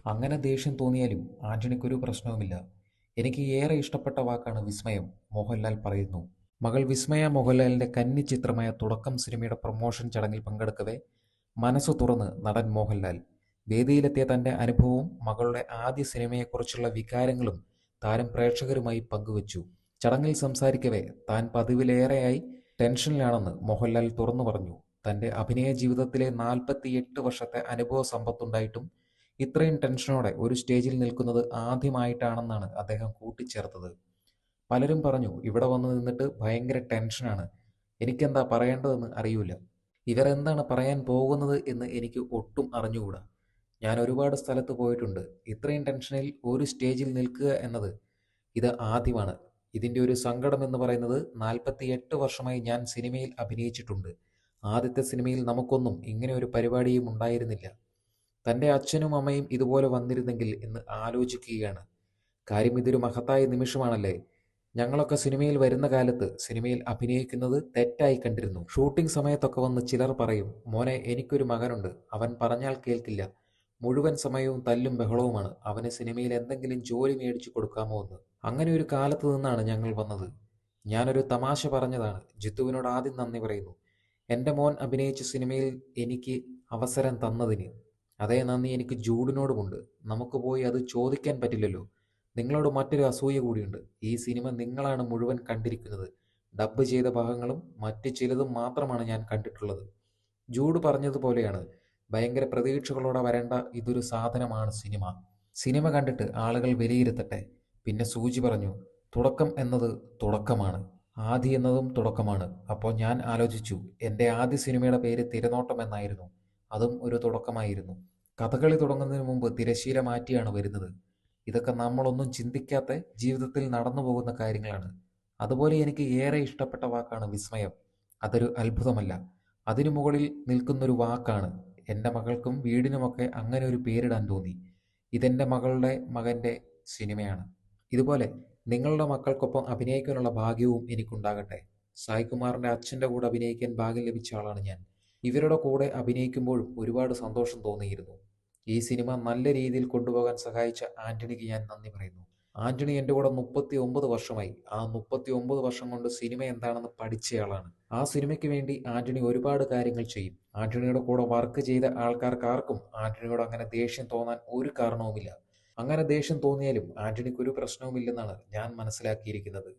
അങ്ങനെ ദേഷ്യം തോന്നിയാലും ആന്റണിക്കൊരു പ്രശ്നവുമില്ല. എനിക്ക് ഏറെ ഇഷ്ടപ്പെട്ട വാക്കാണ് വിസ്മയം. മോഹൻലാൽ പറയുന്നു. മകൾ വിസ്മയ മോഹൻലാലിന്റെ കന്നി ചിത്രമായ തുടക്കം സിനിമയുടെ പ്രൊമോഷൻ ചടങ്ങിൽ പങ്കെടുക്കവെ മനസ്സു തുറന്ന് നടൻ മോഹൻലാൽ. വേദിയിലെത്തിയ തന്റെ അനുഭവവും മകളുടെ ആദ്യ സിനിമയെക്കുറിച്ചുള്ള വികാരങ്ങളും താരം പ്രേക്ഷകരുമായി പങ്കുവച്ചു. ചടങ്ങിൽ സംസാരിക്കവെ താൻ പതിവിലേറെയായി ടെൻഷനിലാണെന്ന് മോഹൻലാൽ തുറന്നു പറഞ്ഞു. തന്റെ അഭിനയ ജീവിതത്തിലെ 48 വർഷത്തെ അനുഭവ സമ്പത്തുണ്ടായിട്ടും ഇത്രയും ടെൻഷനോടെ ഒരു സ്റ്റേജിൽ നിൽക്കുന്നത് ആദ്യമായിട്ടാണെന്നാണ് അദ്ദേഹം കൂട്ടിച്ചേർത്തത്. പലരും പറഞ്ഞു, ഇവിടെ വന്ന് നിന്നിട്ട് ഭയങ്കര ടെൻഷനാണ്, എനിക്കെന്താ പറയേണ്ടതെന്ന് അറിയൂല, ഇവരെന്താണ് പറയാൻ പോകുന്നത് എന്ന് എനിക്ക് ഒട്ടും അറിഞ്ഞുകൂടാ. ഞാൻ ഒരുപാട് സ്ഥലത്ത് പോയിട്ടുണ്ട്. ഇത്രയും ടെൻഷനിൽ ഒരു സ്റ്റേജിൽ നിൽക്കുക എന്നത് ഇത് ആദ്യമാണ്. ഇതിൻ്റെ ഒരു സങ്കടം എന്ന് പറയുന്നത് 48 വർഷമായി ഞാൻ സിനിമയിൽ അഭിനയിച്ചിട്ടുണ്ട്. ആദ്യത്തെ സിനിമയിൽ നമുക്കൊന്നും ഇങ്ങനെ ഒരു പരിപാടിയും ഉണ്ടായിരുന്നില്ല. തൻ്റെ അച്ഛനും അമ്മയും ഇതുപോലെ വന്നിരുന്നെങ്കിൽ എന്ന് ആലോചിക്കുകയാണ്. കാര്യം ഇതൊരു മഹത്തായ നിമിഷമാണല്ലേ. ഞങ്ങളൊക്കെ സിനിമയിൽ വരുന്ന കാലത്ത് സിനിമയിൽ അഭിനയിക്കുന്നത് തെറ്റായി കണ്ടിരുന്നു. ഷൂട്ടിംഗ് സമയത്തൊക്കെ വന്ന് ചിലർ പറയും, മോനെ എനിക്കൊരു മകനുണ്ട്, അവൻ പറഞ്ഞാൽ കേൾക്കില്ല, മുഴുവൻ സമയവും തല്ലും ബഹളവുമാണ്, അവന് സിനിമയിൽ എന്തെങ്കിലും ജോലി മേടിച്ചു കൊടുക്കാമോ എന്ന്. അങ്ങനെ ഒരു കാലത്ത് നിന്നാണ് ഞങ്ങൾ വന്നത്. ഞാനൊരു തമാശ പറഞ്ഞതാണ്. ജിത്തുവിനോട് ആദ്യം നന്ദി പറയുന്നു, എൻ്റെ മോൻ അഭിനയിച്ച സിനിമയിൽ എനിക്ക് അവസരം തന്നതിന്. അതേ നന്ദി എനിക്ക് ജൂഡിനോടുമുണ്ട്. നമുക്ക് പോയി അത് ചോദിക്കാൻ പറ്റില്ലല്ലോ. നിങ്ങളോട് മറ്റൊരു അസൂയ കൂടിയുണ്ട്. ഈ സിനിമ നിങ്ങളാണ് മുഴുവൻ കണ്ടിരിക്കുന്നത്. ഡബ്ബ് ചെയ്ത ഭാഗങ്ങളും മറ്റ് ചിലതും മാത്രമാണ് ഞാൻ കണ്ടിട്ടുള്ളത്. ജൂഡ് പറഞ്ഞതുപോലെയാണ്, ഭയങ്കര പ്രതീക്ഷകളോടെ വരേണ്ട ഇതൊരു സാധനമാണ് സിനിമ. സിനിമ കണ്ടിട്ട് ആളുകൾ വിലയിരുത്തട്ടെ. പിന്നെ സൂചി പറഞ്ഞു, തുടക്കം എന്നത് തുടക്കമാണ്, ആദി എന്നതും തുടക്കമാണ്. അപ്പോൾ ഞാൻ ആലോചിച്ചു, എൻ്റെ ആദ്യ സിനിമയുടെ പേര് തിരനോട്ടം എന്നായിരുന്നു. അതും ഒരു തുടക്കമായിരുന്നു. കഥകളി തുടങ്ങുന്നതിന് മുമ്പ് തിരശീല മാറ്റിയാണ് വരുന്നത്. ഇതൊക്കെ നമ്മളൊന്നും ചിന്തിക്കാത്ത ജീവിതത്തിൽ നടന്നു പോകുന്ന കാര്യങ്ങളാണ്. അതുപോലെ എനിക്ക് ഏറെ ഇഷ്ടപ്പെട്ട വാക്കാണ് വിസ്മയം. അതൊരു അത്ഭുതമല്ല, അതിനു മുകളിൽ നിൽക്കുന്നൊരു വാക്കാണ്. എൻ്റെ മകൾക്കും വീടിനുമൊക്കെ അങ്ങനെ ഒരു പേരിടാൻ തോന്നി. ഇതെൻ്റെ മകളുടെ മകൻ്റെ സിനിമയാണ്. ഇതുപോലെ നിങ്ങളുടെ മക്കൾക്കൊപ്പം അഭിനയിക്കാനുള്ള ഭാഗ്യവും എനിക്കുണ്ടാകട്ടെ. സായ്കുമാറിൻ്റെ അച്ഛൻ്റെ കൂടെ അഭിനയിക്കാൻ ഭാഗ്യം ലഭിച്ച ആളാണ് ഞാൻ. ഇവരുടെ കൂടെ അഭിനയിക്കുമ്പോഴും ഒരുപാട് സന്തോഷം തോന്നിയിരുന്നു. ഈ സിനിമ നല്ല രീതിയിൽ കൊണ്ടുപോകാൻ സഹായിച്ച ആന്റണിക്ക് ഞാൻ നന്ദി പറയുന്നു. ആന്റണി എൻ്റെ കൂടെ 39 വർഷമായി. ആ 39 വർഷം കൊണ്ട് സിനിമ എന്താണെന്ന് പഠിച്ചയാളാണ്. ആ സിനിമയ്ക്ക് വേണ്ടി ആന്റണി ഒരുപാട് കാര്യങ്ങൾ ചെയ്യും. ആന്റണിയുടെ കൂടെ വർക്ക് ചെയ്ത ആൾക്കാർക്കാർക്കും ആന്റണിയോട് അങ്ങനെ ദേഷ്യം തോന്നാൻ ഒരു കാരണവുമില്ല. അങ്ങനെ ദേഷ്യം തോന്നിയാലും ആന്റണിക്ക് ഒരു പ്രശ്നവുമില്ലെന്നാണ് ഞാൻ മനസ്സിലാക്കിയിരിക്കുന്നത്.